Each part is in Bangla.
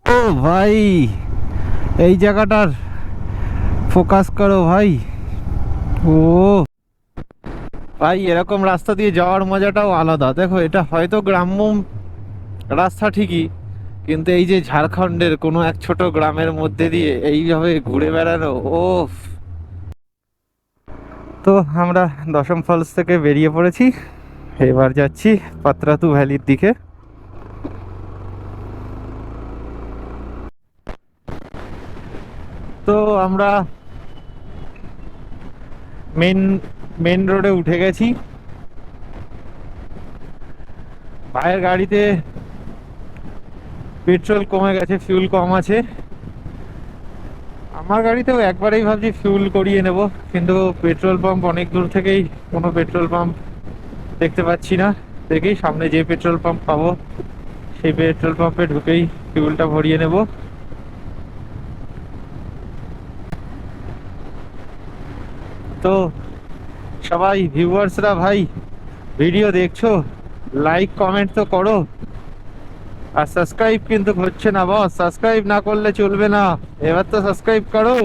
ও ভাই, এই জায়গাটার ফোকাস করো ভাই। ও ভাই, এরকম রাস্তা দিয়ে যাওয়ার মজাটাও আলাদা। দেখো, এটা হয়তো গ্রাম্য রাস্তা ঠিকই, কিন্তু এই যে ঝাড়খণ্ডের কোনো এক ছোট গ্রামের মধ্যে দিয়ে এইভাবে ঘুরে বেড়ানো, ও। তো আমরা দশম ফলস থেকে বেরিয়ে পড়েছি, এবার যাচ্ছি পাত্রাতু ভ্যালির দিকে। তো আমরা মেন মেন রোডে উঠে গেছি। ভাইয়ের গাড়িতে পেট্রোল কমে গেছে, ফিউল কম আছে। আমার গাড়িতেও একবারেই ভাবছি ফিউল করিয়ে নেব, কিন্তু পেট্রোল পাম্প অনেক দূর থেকেই কোনো পেট্রোল পাম্প দেখতে পাচ্ছি না। দেখি সামনে যে পেট্রোল পাম্প পাবো সেই পেট্রোল পাম্পে ঢুকেই ফিউলটা ভরিয়ে নেব। তো সবাই ভিউয়ার্সরা ভাই, ভিডিও দেখছো, লাইক কমেন্ট তো করো। আর সাবস্ক্রাইব কিন্তু হচ্ছে না বস, সাবস্ক্রাইব না করলে চলবে না, এবার তো সাবস্ক্রাইব করো।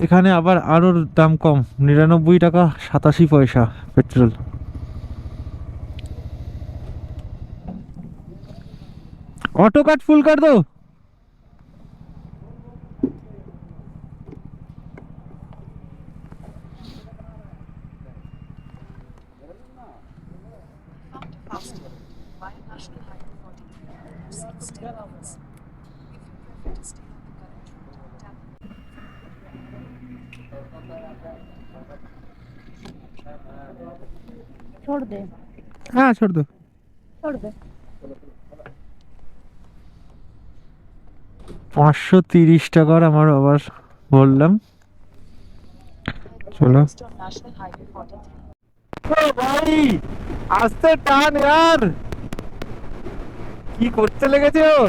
এখানে আবার আরো দাম কম, 99 টাকা 87 পয়সা পেট্রোল। ऑटो कट फुल कर दो। छोड़ दे। हाँ छोड़ दो। छोड़ दे। 530 টাকার আমার আবার বললাম। চলো ও ভাই, আস্তে টান यार, কি করতে লেগেছে ও।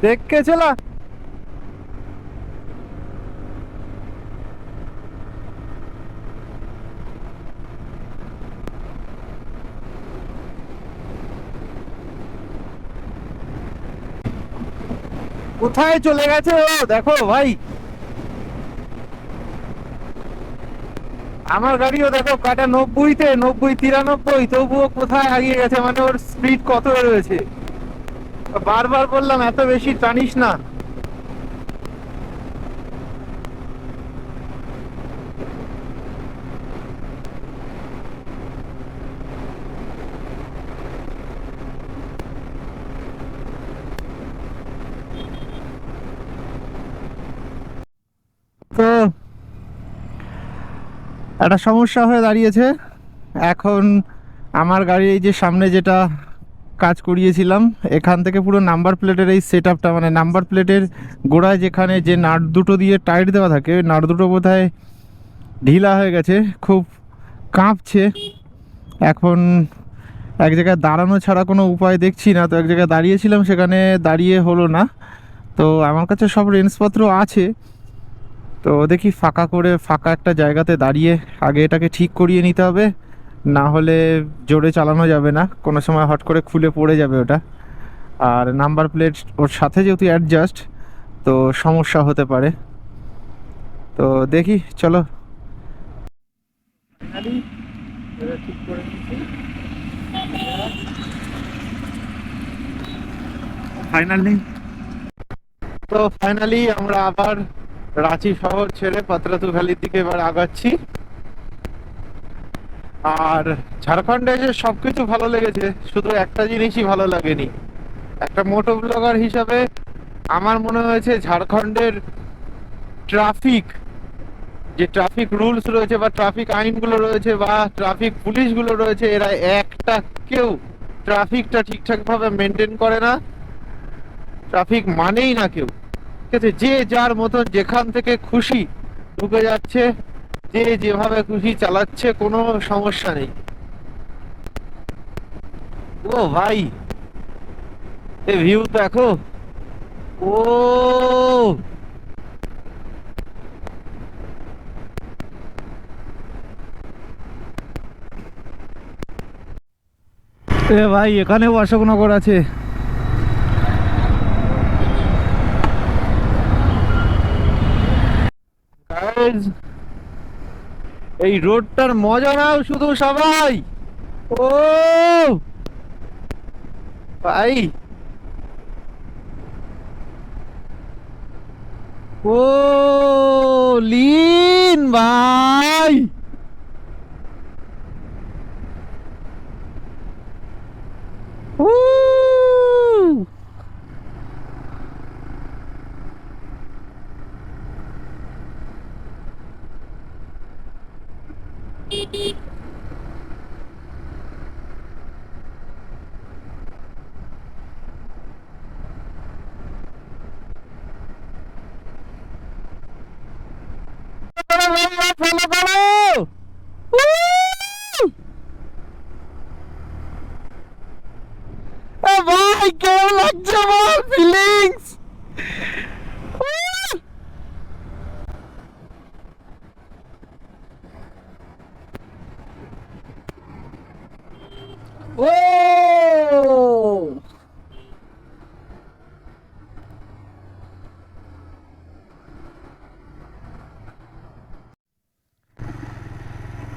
देख के चला। কোথায় চলে গেছে ও, দেখো ভাই। আমার গাড়িও দেখো কাটা 90-তে, 90-93, তবুও কোথায় হারিয়ে গেছে, মানে ওর স্পিড কত রয়েছে। বারবার বললাম এত বেশি টানিস না। তো একটা সমস্যা হয়ে দাঁড়িয়েছে এখন। আমার গাড়ি এই যে সামনে যেটা কাজ করিয়েছিলাম, এখান থেকে পুরো নাম্বার প্লেটের এই সেট আপটা, মানে নাম্বার প্লেটের গোড়ায় যেখানে যে নাট দুটো দিয়ে টাইট দেওয়া থাকে, ওই নাট দুটো বোধহয় ঢিলা হয়ে গেছে, খুব কাঁপছে। এখন এক জায়গায় দাঁড়ানো ছাড়া কোনো উপায় দেখছি না। তো এক জায়গায় দাঁড়িয়েছিলাম, সেখানে দাঁড়িয়ে হলো না। তো আমার কাছে সব রেঞ্জপত্র আছে, তো দেখি ফাঁকা করে ফাঁকা একটা জায়গাতে দাঁড়িয়ে আগে এটাকে ঠিক করিয়ে নিতে হবে, না হলে জোরে চালানো যাবে না, কোনো সময় হট করে খুলে পড়ে যাবে ওটা। আর নাম্বার প্লেট ওর সাথে যেহেতু অ্যাডজাস্ট, তো সমস্যা হতে পারে। তো দেখি চলো। ফাইনালি তো ফাইনালি আমরা আবার রাঁচি শহর ছেড়ে পাতরাতু ভ্যালির দিকে এবার আগাচ্ছি। আর ঝাড়খণ্ডে যে সবকিছু ভালো লেগেছে, শুধু একটা জিনিসই ভালো লাগেনি। একটা মোটো ব্লগার হিসাবে আমার মনে হয়েছে ঝাড়খণ্ডের ট্রাফিক যে ট্রাফিক রুলস রয়েছে বা ট্রাফিক আইনগুলো রয়েছে বা ট্রাফিক পুলিশগুলো রয়েছে, এরা একটা কেউ ট্রাফিকটা ঠিকঠাক ভাবে মেনটেন করে না, ট্রাফিক মানেই না কেউ। ঠিক আছে, যে যার মতন যেখান থেকে খুশি ঢুকে যাচ্ছে, যে যেভাবে খুশি চালাচ্ছে, কোনো সমস্যা নেই। ও ভাই, এ ভিউ দেখো। ও এ ভাই, এখানেও অশোকনগর আছে। Guys, এই রোডটার মজা নাও শুধু সবাই। ও ভাই, ও লিন ভাই, উ ফলো করো। ভাই কেমন লাগছে বল, ফিলিংস? ও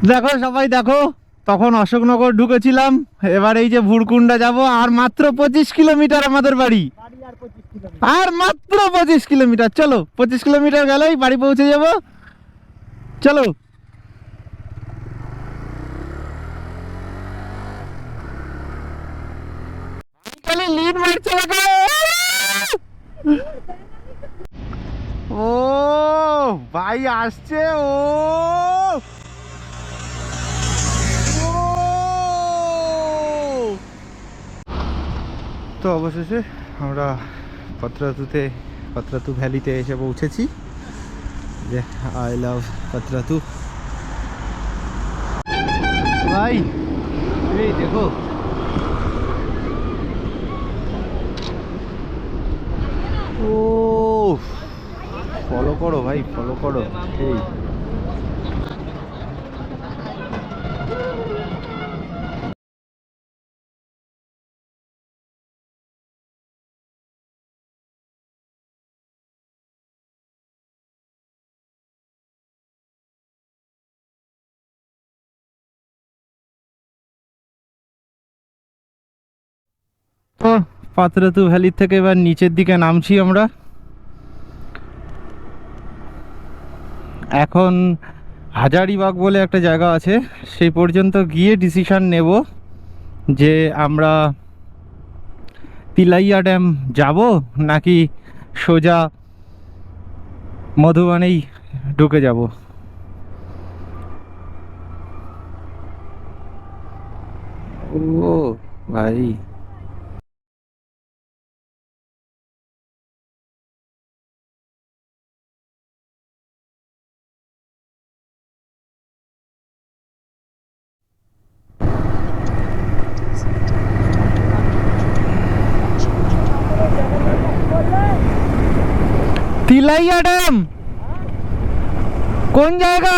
দেখো সবাই দেখো, তখন অশোকনগর ঢুকেছিলাম, এবার এই যে ভুরকুন্ডা যাব, আর মাত্র 25 কিলোমিটার আমাদের বাড়ি। আর মাত্র 25 কিলোমিটার, চলো 25 কিলোমিটার গেলেই বাড়ি পৌঁছে যাব। চলো। খালি লিড মারছে দেখো। ও ভাই আসছে। ও তো অবশেষে আমরা পাত্রাতু ভ্যালিতে এসে পৌঁছেছি। যে আই লাভ পাত্রাতু। ভাই এই দেখো, ও ফলো করো ভাই, ফলো করো। এই তো পাত্রাতু ভ্যালি থেকে এবার নিচের দিকে নামছি আমরা। এখন হাজারিবাগ বলে একটা জায়গা আছে, সেই পর্যন্ত গিয়ে ডিসিশন নেব যে আমরা তিলাইয়া ড্যাম যাব নাকি সোজা মধুবনেই ঢুকে যাব। ও ভাই, তিলাইয়া ড্যাম কোন জায়গা?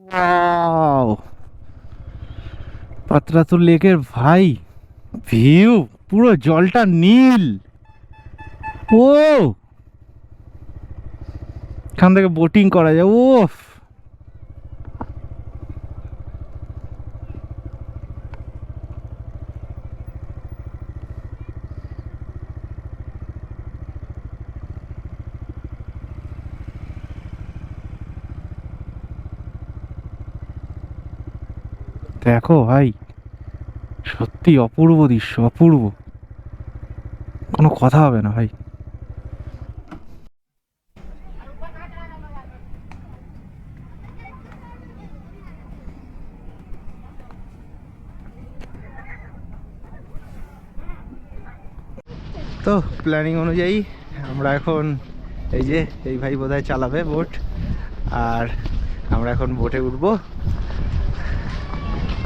ওয়াও, পাত্রাতু লেকের ভাই ভিউ, পুরো জলটা নীল। ও এখান থেকে বোটিং করা যায়। ও দেখো ভাই, সত্যি অপূর্ব দৃশ্য, অপূর্ব, কোনো কথা হবে না ভাই। তো প্ল্যানিং অনুযায়ী আমরা এখন এই যে এই ভাই বোধহয় চালাবে বোট, আর আমরা এখন বোটে উঠবো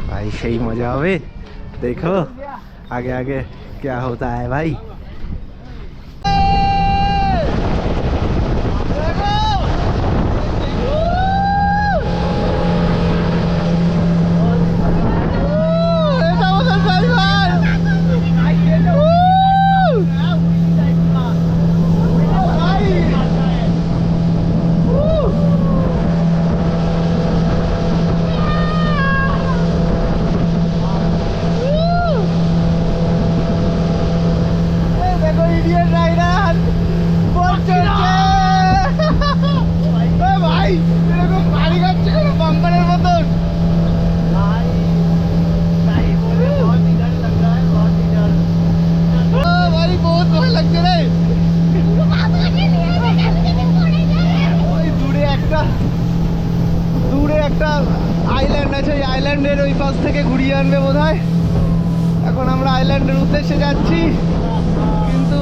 भाई। সেই মজা হবে, দেখো आगे आगे क्या होता है भाई। দূরে একটা আইল্যান্ড আছে, ওই আইল্যান্ডের ওই পাশ থেকে ঘুরিয়ে আনবে বোধহয়। এখন আমরা আইল্যান্ডের উদ্দেশ্যে যাচ্ছি, কিন্তু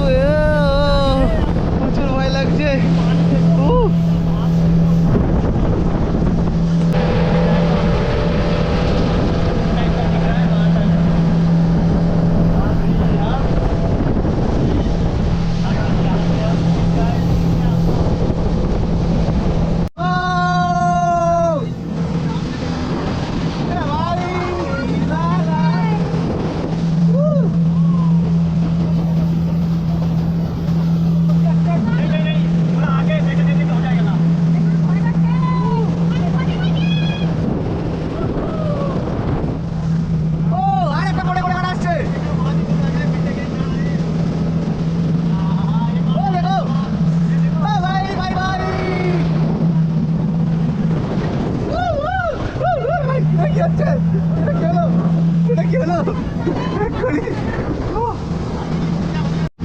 প্রচুর ভয় লাগছে।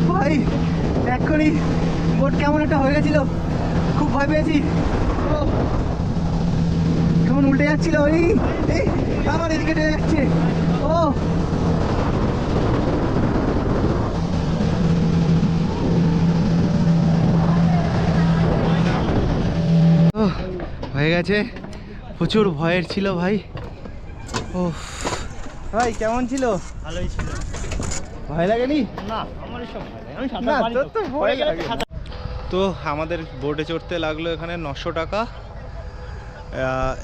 ভাই এক্ষুনি বোট কেমন একটা হয়ে গেছিল, খুব ভয় পেয়েছি। কেমন উল্টে যাচ্ছিল, ওই আমার এদিকে যাচ্ছে। ও হয়ে গেছে, প্রচুর ভয়ের ছিল ভাই। ও ভাই কেমন ছিল? ভালোই ছিল। ভয় লাগেনি? না, আমার এসব ভয় লাগে। আমি না, সাঁতার পারি তোর তো ভয় লাগে। সাঁতার। তো আমাদের বোটে চড়তে লাগলো এখানে 900 টাকা।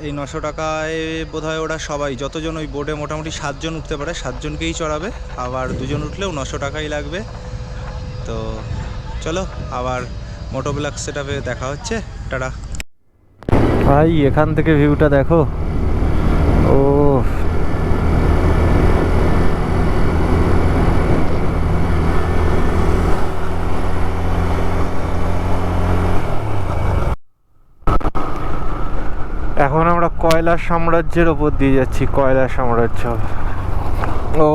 এই 900 টাকায় বোধহয় ওরা সবাই যতজন ওই বোটে মোটামুটি 7 জন উঠতে পারে, 7 জনকেই চড়াবে। আবার 2 জন উঠলেও 900 টাকাই লাগবে। তো চলো আবার মোটোব্লগ সেটআপে দেখা হচ্ছে, টাটা। ভাই এখান থেকে ভিউটা দেখো, ও এখন আমরা কয়লা সাম্রাজ্যের ওপর দিয়ে যাচ্ছি, কয়লা সাম্রাজ্য। ও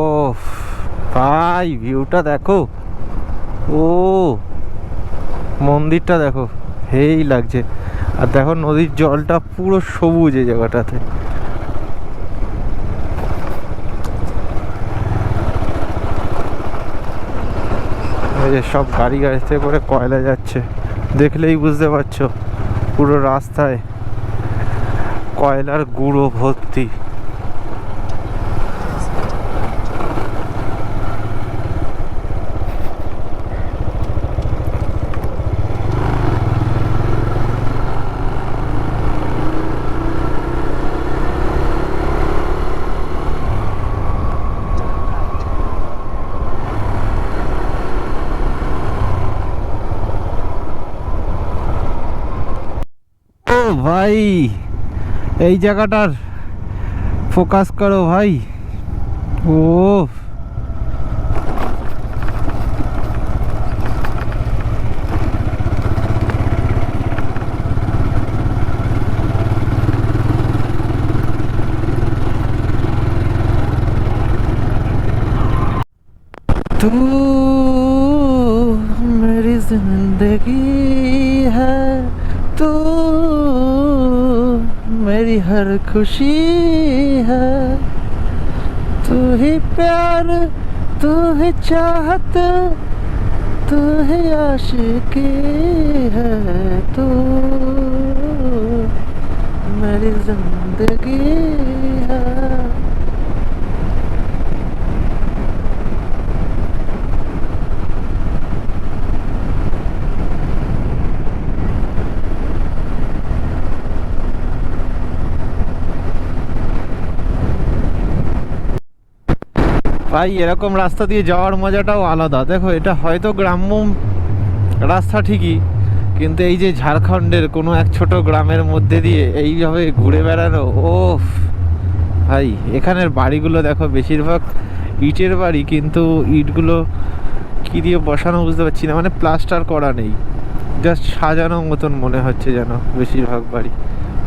ভাই ভিউটা দেখো, ও মন্দিরটা দেখো, হেই লাগছে। আর দেখো নদীর জলটা পুরো সবুজ এই জায়গাটাতে। এই যে সব গাড়িতে করে কয়লা যাচ্ছে, দেখলেই বুঝতে পারছো পুরো রাস্তায় কয়লার গুঁড়ো ভর্তি। ও ভাই এই জায়গাটার ফোকাস করো ভাই। ও तू मेरी जिंदगी है, तू मेरी हर खुशी है, तू ही प्यार, तू ही चाहत, तू है आशिकी है तू मेरी जिंदगी है। ভাই এরকম রাস্তা দিয়ে যাওয়ার মজাটাও আলাদা। দেখো এটা হয়তো গ্রাম্য রাস্তা ঠিকই, কিন্তু এই যে ঝাড়খণ্ডের কোনো এক ছোট গ্রামের মধ্যে দিয়ে এইভাবে ঘুরে বেড়ানো, ও ভাই এখানের বাড়িগুলো দেখো বেশিরভাগ ইটের বাড়ি, কিন্তু ইটগুলো কী দিয়ে বসানো বুঝতে পারছি না, মানে প্লাস্টার করা নেই, জাস্ট সাজানো মতন মনে হচ্ছে যেন বেশিরভাগ বাড়ি,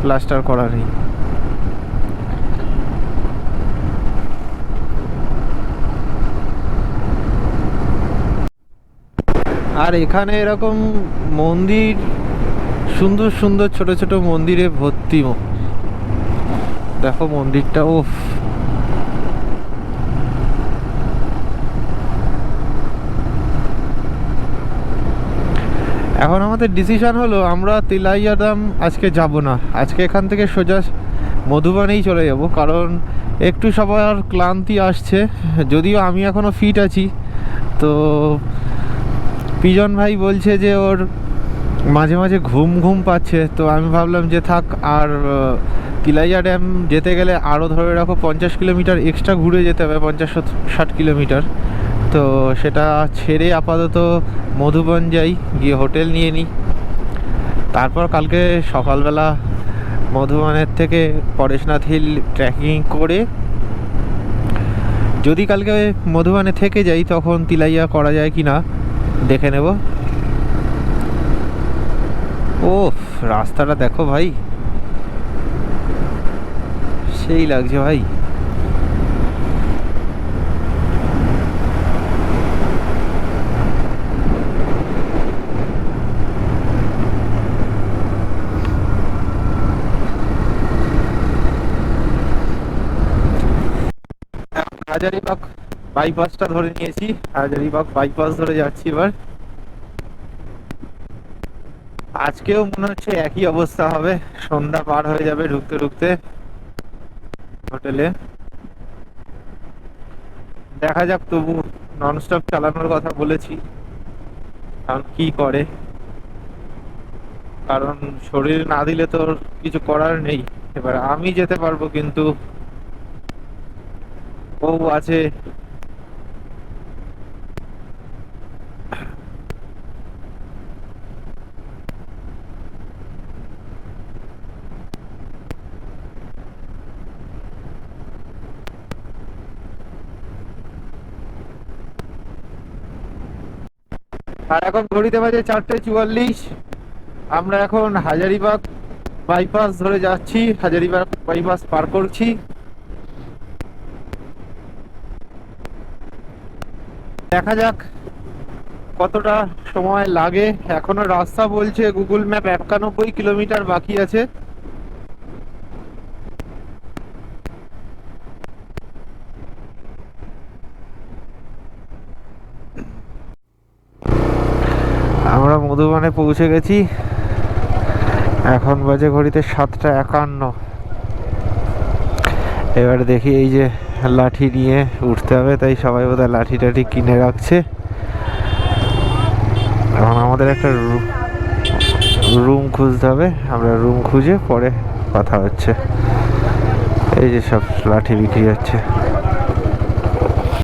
প্লাস্টার করা নেই। আর এখানে এরকম মন্দির, সুন্দর সুন্দর ছোট ছোট মন্দিরে ভর্তি। দেখো মন্দিরটা, ও এখন আমাদের ডিসিশন হলো আমরা তিলাইয়াদাম আজকে যাব না, আজকে এখান থেকে সোজা মধুবনেই চলে যাব, কারণ একটু সবার ক্লান্তি আসছে। যদিও আমি এখনও ফিট আছি, তো পিজন ভাই বলছে যে ওর মাঝে মাঝে ঘুম ঘুম পাচ্ছে, তো আমি ভাবলাম যে থাক, আর তিলাইয়া ড্যাম যেতে গেলে আরও ধরে রাখো 50 কিলোমিটার এক্সট্রা ঘুরে যেতে হবে, 50-60 কিলোমিটার। তো সেটা ছেড়ে আপাতত মধুবন যাই, গিয়ে হোটেল নিয়ে নিই, তারপর কালকে সকালবেলা মধুবনের থেকে পরেশনাথ হিল ট্রেকিং করে যদি কালকে মধুবনে থেকে যাই তখন তিলাইয়া করা যায় কি না দেখে নেব। ও রাস্তাটা দেখো ভাই, সেই লাগছে ভাই। হাজারিবাগ বাইপাসটা ধরে নিয়েছি, হাজারিবাগ বাইপাস ধরে যাচ্ছি এবার। আজকেও মনে হচ্ছে একই অবস্থা হবে, সন্ধ্যা পার হয়ে যাবে ঢুকতে ঢুকতে হোটেলে। দেখা যাক, তবু ননস্টপ চালানোর কথা বলেছি, কারণ কি করে, কারণ শরীর না দিলে তো কিছু করার নেই। এবার আমি যেতে পারবো, কিন্তু ও আছে। আর এখন ঘড়িতে বাজে 4:44। আমরা এখন হাজারিবাগ বাইপাস ধরে যাচ্ছি, হাজারিবাগ বাইপাস পার করছি। দেখা যাক কতটা সময় লাগে। এখনো রাস্তা বলছে গুগল ম্যাপ 91 কিলোমিটার বাকি আছে। আমরা মধুবনে পৌঁছে গেছি, এখন বাজে ঘড়িতে 7:51। এবার দেখি, এই যে লাঠি নিয়ে উঠতে হবে, তাই সবাই বোধহয় লাঠি টাঠি কিনে রাখছে। এখন আমাদের একটা রুম খুঁজতে হবে, আমরা রুম খুঁজে পরে কথা হচ্ছে। এই যে সব লাঠি বিক্রি হচ্ছে।